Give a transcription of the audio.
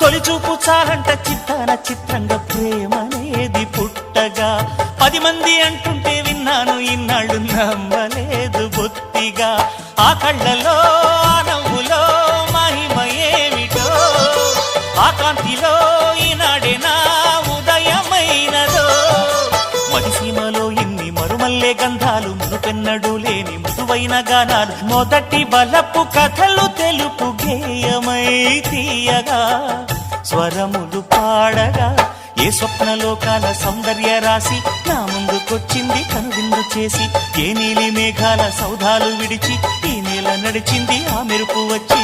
తొలి చూపు చాలంట చిత్తాన చిత్రంగా ప్రేమనేది పుట్టగా 10 మంది అంటుంటే విన్నాను ఇన్నాళ్ళు నమ్మలేదు బొత్తిగా ఆ కళ్ళలో ఆ నవ్వులో మహిమ ఏమిటో ఆ కాంతిలో ఈనాడే నా ఉదయమైనదో మదిసీమలో ఇన్ని మరుమల్లే గంధాలు మునుపెన్నడు లేని మృదువైన గానాలు మొదటి బలపు కథలు తెలుపు గేయమై తీయగా స్వరములు పాడగా ఏ స్వప్నలోకాల సౌందర్య రాసి నా ముందుకొచ్చింది కనువిందు చేసి ఏ నీలి మేఘాల సౌధాలు విడిచి ఈ నేల నడిచింది ఆ మెరుపు వచ్చి